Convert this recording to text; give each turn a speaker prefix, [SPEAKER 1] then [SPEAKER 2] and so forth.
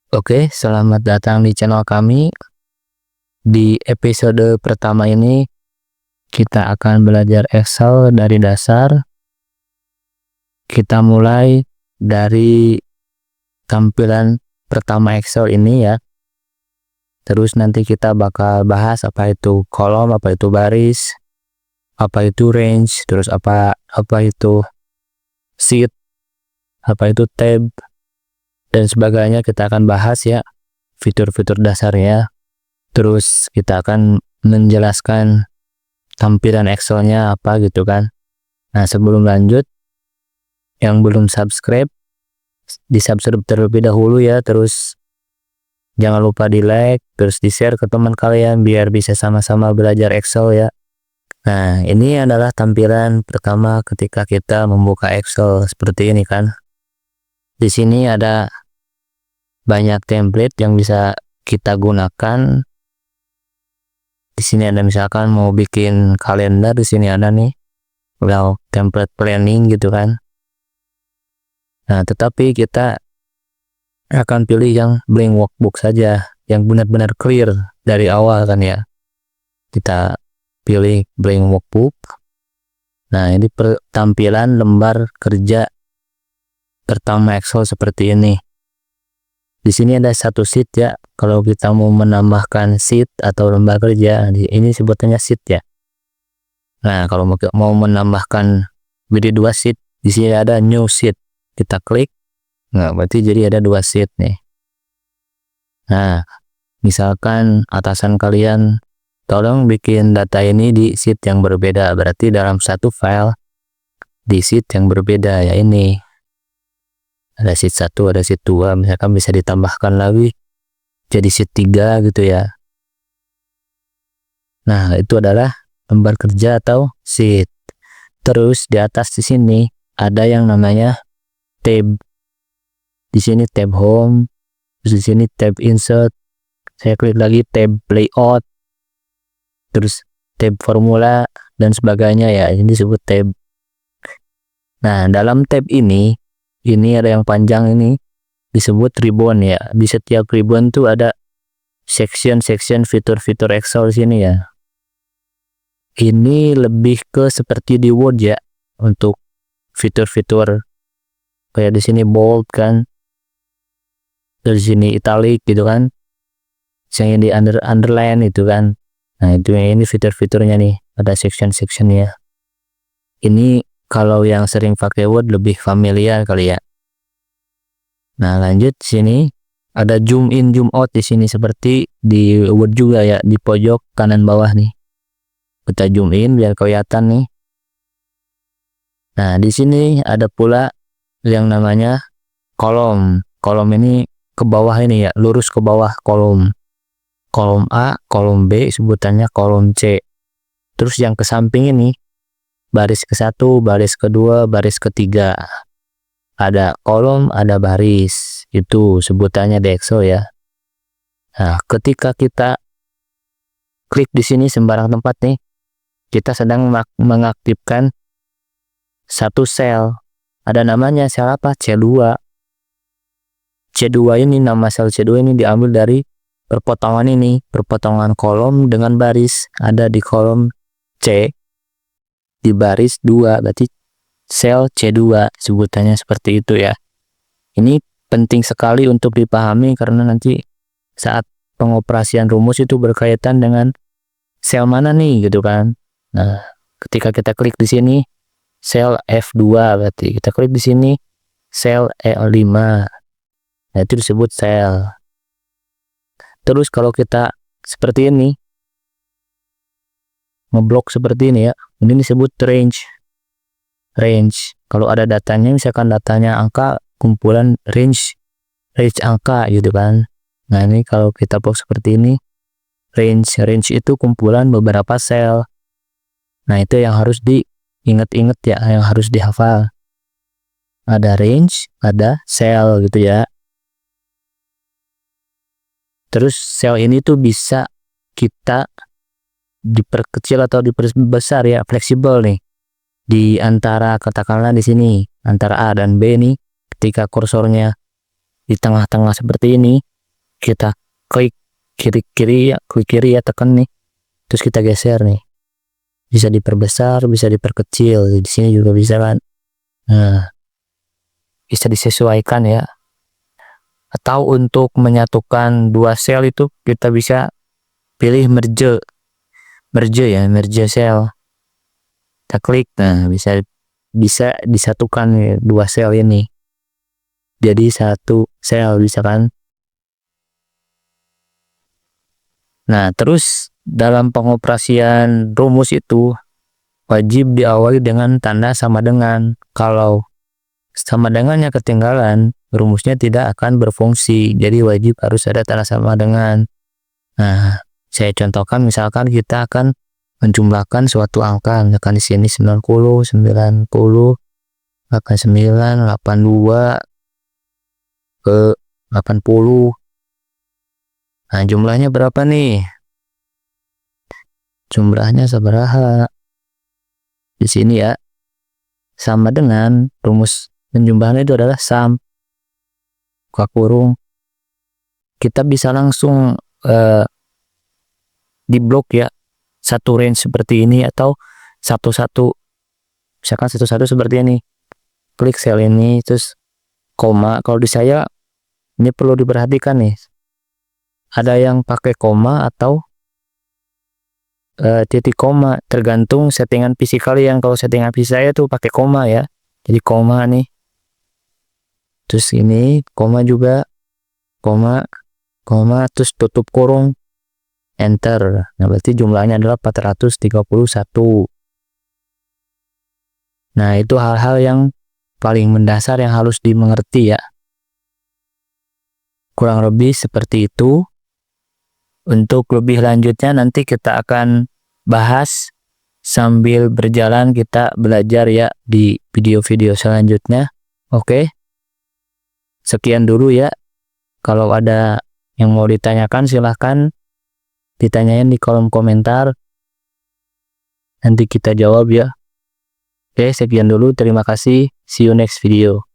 [SPEAKER 1] Oke, selamat datang di channel kami. Di episode pertama ini, kita akan belajar Excel dari dasar. Kita mulai dari tampilan pertama Excel ini ya. Terus nanti kita bakal bahas apa itu kolom, apa itu baris, apa itu range, terus apa itu sheet, apa itu tab, dan sebagainya. Kita akan bahas ya fitur-fitur dasarnya. Terus kita akan menjelaskan tampilan Excelnya apa gitu kan. Nah, sebelum lanjut, yang belum subscribe, di subscribe terlebih dahulu ya. Terus jangan lupa di like, terus di share ke teman kalian biar bisa sama-sama belajar Excel ya. Nah, ini adalah tampilan pertama ketika kita membuka Excel seperti ini kan. Di sini ada banyak template yang bisa kita gunakan. Di sini ada misalkan mau bikin kalender, di sini ada nih, well, template planning gitu kan. Nah, tetapi kita akan pilih yang blank workbook saja, yang benar-benar clear dari awal kan ya. Kita pilih blank workbook. Nah, ini tampilan lembar kerja pertama Excel seperti ini. Di sini ada satu sheet ya. Kalau kita mau menambahkan sheet atau lembar kerja, ini sebutannya sheet ya. Nah, kalau mau menambahkan jadi dua sheet, di sini ada new sheet. Kita klik. Nah, berarti jadi ada dua sheet nih. Nah, misalkan atasan kalian tolong bikin data ini di sheet yang berbeda, berarti dalam satu file di sheet yang berbeda ya ini. Ada sheet 1, ada sheet 2, misalkan bisa ditambahkan lagi jadi sheet 3 gitu ya. Nah, itu adalah lembar kerja atau sheet. Terus di atas di sini ada yang namanya tab. Di sini tab home, terus di sini tab insert. Saya klik lagi tab layout. Terus tab formula dan sebagainya ya. Ini disebut tab. Nah, dalam tab ini ada yang panjang ini disebut ribbon ya. Di setiap ribbon tuh ada section fitur-fitur Excel sini ya. Ini lebih ke seperti di Word ya, untuk fitur-fitur kayak di sini bold kan, dari sini italic gitu kan, yang di underline itu kan. Nah, itu ini fitur-fiturnya nih, ada section-sectionnya. Ini kalau yang sering pakai Word lebih familiar kali ya. Nah, lanjut sini ada zoom in zoom out di sini seperti di Word juga ya, di pojok kanan bawah nih. Kita zoom in biar kelihatan nih. Nah, di sini ada pula yang namanya kolom. Kolom ini ke bawah ini ya, lurus ke bawah kolom. Kolom A, kolom B, sebutannya kolom C. Terus yang ke samping ini baris ke-1, baris ke-2, baris ke-3. Ada kolom, ada baris. Itu sebutannya di Excel ya. Nah, ketika kita klik di sini sembarang tempat nih, kita sedang mengaktifkan satu sel. Ada namanya sel apa? C2. C2 ini, nama sel C2 ini diambil dari perpotongan ini, perpotongan kolom dengan baris. Ada di kolom C, di baris 2, berarti sel C2 sebutannya seperti itu ya. Ini penting sekali untuk dipahami karena nanti saat pengoperasian rumus itu berkaitan dengan sel mana nih gitu kan. Nah, ketika kita klik di sini sel F2, berarti kita klik di sini sel E5. Nah, itu disebut sel. Terus kalau kita seperti ini, ngeblok seperti ini ya, ini disebut range. Kalau ada datanya, misalkan datanya angka, kumpulan range angka gitu kan. Nah, ini kalau kita blok seperti ini, range itu kumpulan beberapa sel. Nah, itu yang harus diingat-ingat ya, yang harus dihafal. Ada range, ada sel gitu ya. Terus sel ini tuh bisa kita diperkecil atau diperbesar ya, fleksibel nih. Di antara, katakanlah di sini antara A dan B nih, ketika kursornya di tengah-tengah seperti ini, kita klik kiri ya, tekan nih, terus kita geser nih, bisa diperbesar, bisa diperkecil, di sini juga bisa kan. Nah, bisa disesuaikan ya. Atau untuk menyatukan dua sel itu kita bisa pilih merge cell, kita klik, nah bisa disatukan ya, dua sel ini jadi satu sel, bisa kan. Nah, terus dalam pengoperasian rumus itu wajib diawali dengan tanda sama dengan. Kalau sama dengannya ketinggalan, rumusnya tidak akan berfungsi. Jadi wajib harus ada tanda sama dengan. Nah, saya contohkan, misalkan kita akan menjumlahkan suatu angka, misalkan di sini 90, 89, 82 ke 80. Nah, jumlahnya berapa nih? Jumlahnya sabaraha? Di sini ya. Sama dengan rumus penjumlahan itu adalah sum buka kurung. Kita bisa langsung di blok ya, satu range seperti ini, atau satu-satu, misalkan satu-satu seperti ini. Klik sel ini, terus koma. Kalau di saya ini perlu diperhatikan nih, ada yang pakai koma atau titik koma, tergantung settingan PC kalian. Kalau settingan PC saya tuh pakai koma ya, jadi koma nih, terus ini koma juga, koma, terus tutup kurung, enter. Nah, berarti jumlahnya adalah 431. Nah, itu hal-hal yang paling mendasar yang harus dimengerti ya. Kurang lebih seperti itu. Untuk lebih lanjutnya nanti kita akan bahas sambil berjalan, kita belajar ya di video-video selanjutnya. Oke. Sekian dulu ya. Kalau ada yang mau ditanyakan silahkan ditanyain di kolom komentar. Nanti kita jawab ya. Oke, sekian dulu. Terima kasih. See you next video.